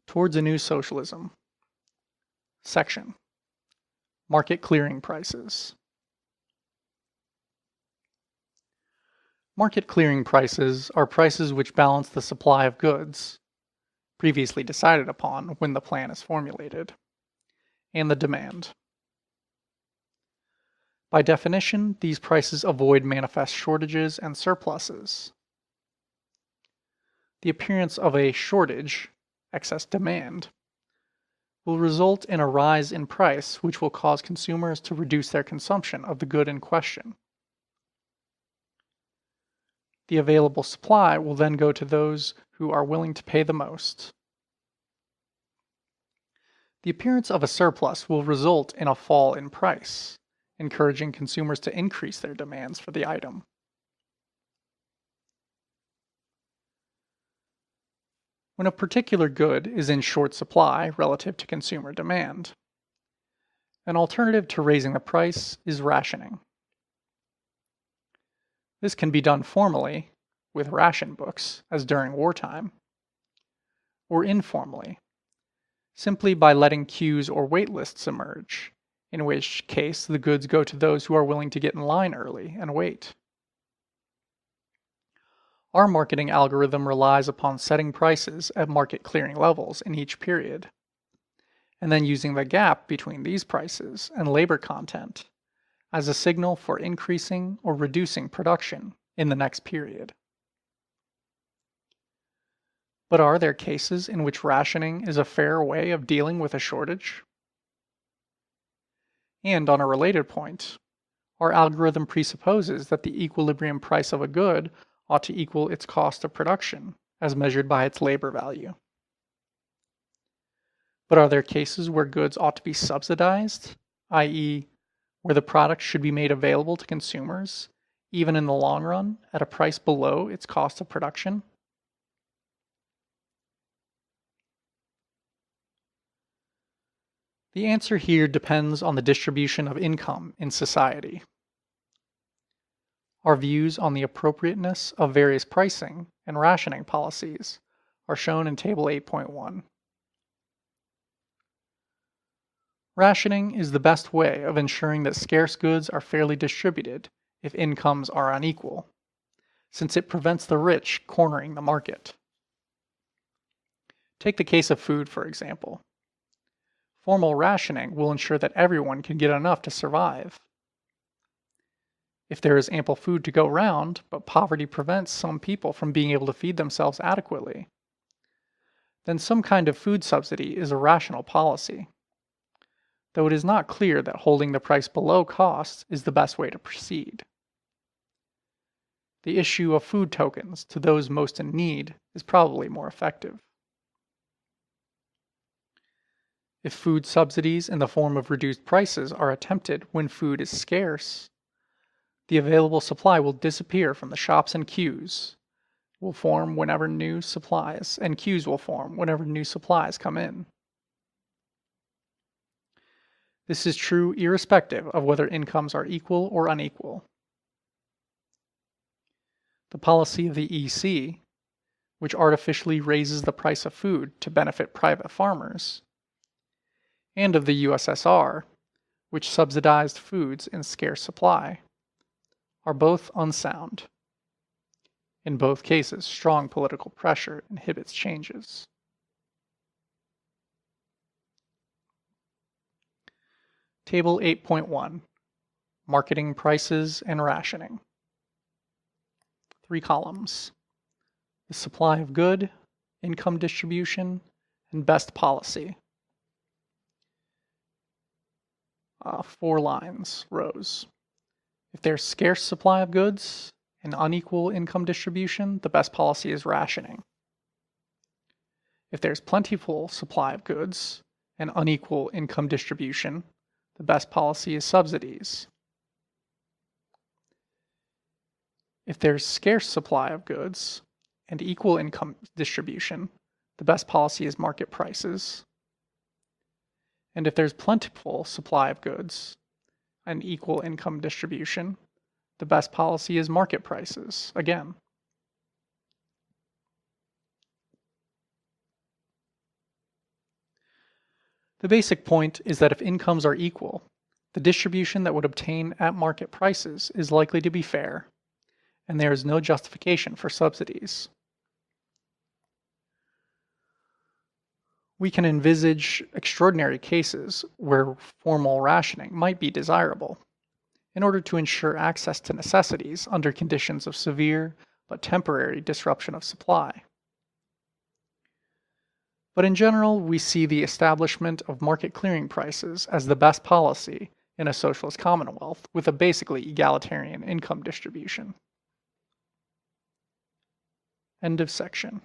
Towards a New Socialism. Section. Market clearing prices. Market clearing prices are prices which balance the supply of goods, previously decided upon when the plan is formulated, and the demand. By definition, these prices avoid manifest shortages and surpluses. The appearance of a shortage, excess demand, will result in a rise in price which will cause consumers to reduce their consumption of the good in question. The available supply will then go to those who are willing to pay the most. The appearance of a surplus will result in a fall in price, encouraging consumers to increase their demands for the item. When a particular good is in short supply relative to consumer demand, an alternative to raising the price is rationing. This can be done formally, with ration books, as during wartime, or informally, simply by letting queues or wait lists emerge, in which case the goods go to those who are willing to get in line early and wait. Our marketing algorithm relies upon setting prices at market clearing levels in each period, and then using the gap between these prices and labor content as a signal for increasing or reducing production in the next period. But are there cases in which rationing is a fair way of dealing with a shortage? And on a related point, our algorithm presupposes that the equilibrium price of a good ought to equal its cost of production, as measured by its labor value. But are there cases where goods ought to be subsidized, i.e., where the product should be made available to consumers, even in the long run, at a price below its cost of production? The answer here depends on the distribution of income in society. Our views on the appropriateness of various pricing and rationing policies are shown in Table 8.1. Rationing is the best way of ensuring that scarce goods are fairly distributed if incomes are unequal, since it prevents the rich cornering the market. Take the case of food, for example. Formal rationing will ensure that everyone can get enough to survive. If there is ample food to go round, but poverty prevents some people from being able to feed themselves adequately, then some kind of food subsidy is a rational policy, though it is not clear that holding the price below cost is the best way to proceed. The issue of food tokens to those most in need is probably more effective. If food subsidies in the form of reduced prices are attempted when food is scarce, the available supply will disappear from the shops and queues will form whenever new supplies come in. This is true irrespective of whether incomes are equal or unequal. The policy of the EC, which artificially raises the price of food to benefit private farmers, and of the USSR, which subsidized foods in scarce supply, are both unsound. In both cases, strong political pressure inhibits changes. Table 8.1. Marketing prices and rationing. 3 columns. The supply of good, income distribution, and best policy. 4 lines, rows. If there's scarce supply of goods and unequal income distribution, the best policy is rationing. If there's plentiful supply of goods and unequal income distribution, the best policy is subsidies. If there's scarce supply of goods and equal income distribution, the best policy is market prices. And if there's plentiful supply of goods and equal income distribution, the best policy is market prices, again. The basic point is that if incomes are equal, the distribution that would obtain at market prices is likely to be fair, and there is no justification for subsidies. We can envisage extraordinary cases where formal rationing might be desirable in order to ensure access to necessities under conditions of severe but temporary disruption of supply. But in general, we see the establishment of market clearing prices as the best policy in a socialist commonwealth with a basically egalitarian income distribution. End of section.